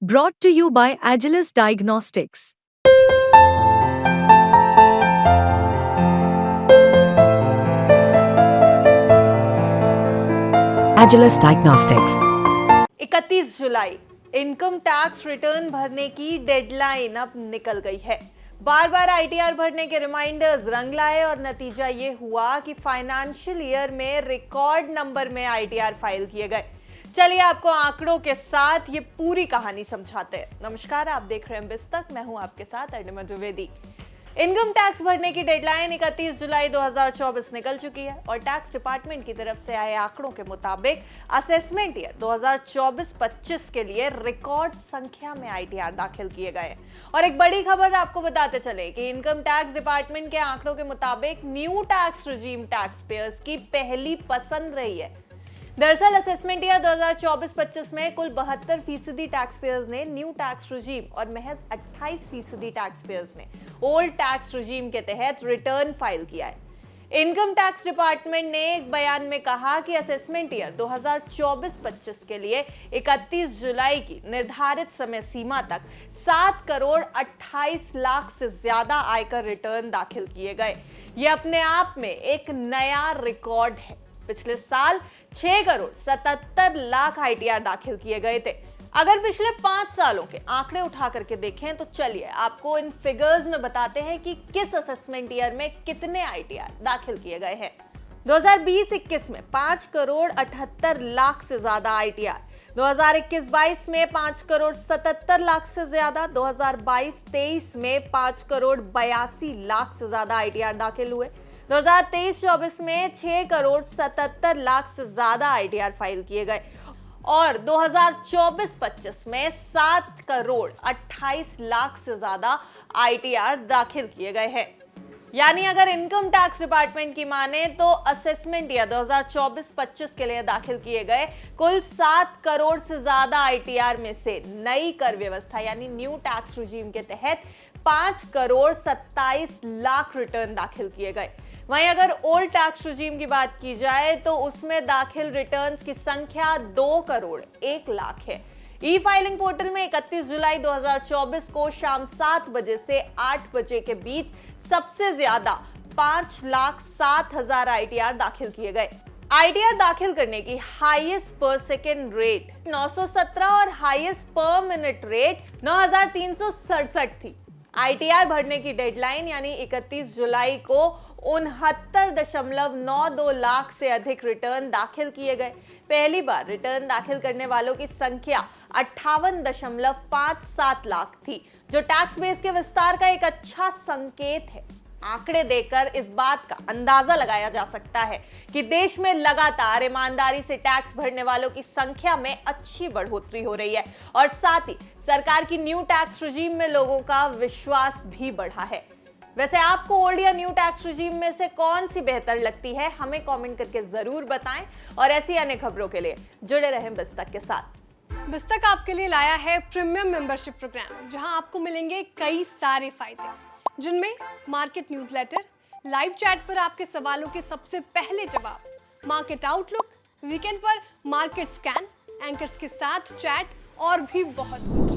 Brought to you by Agilus Diagnostics. Agilus Diagnostics. 31 July income tax return भरने की deadline अब निकल गई है। बार बार आईटीआर भरने के रिमाइंडर्स रंग लाए और नतीजा ये हुआ कि फाइनेंशियल ईयर में रिकॉर्ड नंबर में आईटीआर फाइल किए गए। चलिए आपको आंकड़ों के साथ ये पूरी कहानी समझाते हैं। नमस्कार, आप देख रहे हैं बिस्तक, मैं हूं आपके साथ अर्णिमा द्विवेदी। इनकम टैक्स भरने की डेडलाइन 31 जुलाई 2024 निकल चुकी है और टैक्स डिपार्टमेंट की तरफ से आए आंकड़ों के मुताबिक असेसमेंट ईयर 2024-25 के लिए रिकॉर्ड संख्या में आईटीआर दाखिल किए गए। और एक बड़ी खबर आपको बताते चले कि इनकम टैक्स डिपार्टमेंट के आंकड़ों के मुताबिक new tax regime tax payers की पहली पसंद रही है। दरअसल असेसमेंट ईयर 2024-25 में कुल 72% टैक्स पेयर्स ने न्यू टैक्स रिजीम और महज 28% टैक्स पेयर्स ने ओल्ड टैक्स रिजीम के तहत रिटर्न फाइल किया है। इनकम टैक्स डिपार्टमेंट ने एक बयान में कहा कि असेसमेंट ईयर 2024-25 के लिए 31 जुलाई की निर्धारित समय सीमा तक 7 करोड़ 28 लाख से ज्यादा आयकर रिटर्न दाखिल किए गए। ये अपने आप में एक नया रिकॉर्ड है। पिछले साल 6 करोड़ 77 लाख आईटीआर दाखिल किए गए थे। अगर पिछले 5 सालों के आंकड़े उठा करके देखें तो चलिए आपको इन फिगर्स में बताते हैं कि किस असेसमेंट ईयर में कितने आईटीआर दाखिल किए गए हैं। 2020-21 में 5 करोड़ 78 लाख से ज्यादा आईटीआर, 2021-22 में 5 करोड़ 77 लाख से ज्यादा, 2022-23 में 5 करोड़ 82 लाख से ज्यादा आईटीआर दाखिल हुए। 2023-24 में 6 करोड़ 77 लाख से ज्यादा आईटीआर फाइल किए गए और 2024-25 में 7 करोड़ 28 लाख से ज्यादा आईटीआर दाखिल किए गए हैं। यानी अगर इनकम टैक्स डिपार्टमेंट की माने तो असेसमेंट ईयर 2024-25 के लिए दाखिल किए गए कुल 7 करोड़ से ज्यादा आईटीआर में से नई कर व्यवस्था यानी न्यू टैक्स रिजीम के तहत 5 करोड़ 27 लाख रिटर्न दाखिल किए गए। वहीं अगर ओल्ड टैक्स रिजीम की बात की जाए तो उसमें दाखिल रिटर्न्स की संख्या 2 करोड़ 1 लाख है। ई फाइलिंग पोर्टल में 31 जुलाई 2024 को शाम 7 बजे से 8 बजे के बीच सबसे ज्यादा 5,07,000 आईटीआर दाखिल किए गए। आईटीआर दाखिल करने की हाईएस्ट पर सेकेंड रेट 917 और हाईएस्ट पर मिनट रेट 9,367 थी। आईटीआर भरने की डेडलाइन यानी 31 जुलाई को 69.92 लाख से अधिक रिटर्न दाखिल किए गए। पहली बार रिटर्न दाखिल करने वालों की संख्या 58.57 लाख थी, जो टैक्स बेस के विस्तार का एक अच्छा संकेत है। आंकड़े देखकर इस बात का अंदाजा लगाया जा सकता है कि देश में लगातार ईमानदारी से टैक्स भरने वालों की संख्या में अच्छी बढ़ोतरी हो रही है और साथ ही सरकार की न्यू टैक्स रिजीम में लोगों का विश्वास भी बढ़ा है। वैसे आपको ओल्ड या न्यू टैक्स रिजीम में से कौन सी बेहतर लगती है, हमें कमेंट करके जरूर बताएं और ऐसी अन्य खबरों के लिए जुड़े रहें बिस्तक के साथ। बिस्तक आपके लिए लाया है प्रीमियम मेंबरशिप प्रोग्राम, जहां आपको मिलेंगे कई सारे फायदे, जिनमें मार्केट न्यूज़लेटर, लाइव चैट पर आपके सवालों के सबसे पहले जवाब, मार्केट आउटलुक, वीकेंड पर मार्केट स्कैन, एंकर्स के साथ चैट और भी बहुत कुछ।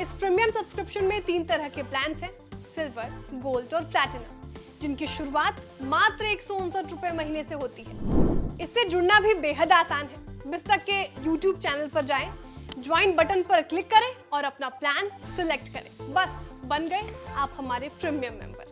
इस प्रीमियम सब्सक्रिप्शन में 3 तरह के प्लान्स हैं, सिल्वर, गोल्ड और प्लैटिनम, जिनकी शुरुआत मात्र 159 रुपए महीने से होती है। इससे जुड़ना भी बेहद आसान है। बिस्तक के YouTube चैनल पर जाएं, ज्वाइन बटन पर क्लिक करें और अपना प्लान सिलेक्ट करें। बस बन गए आप हमारे प्रीमियम मेंबर।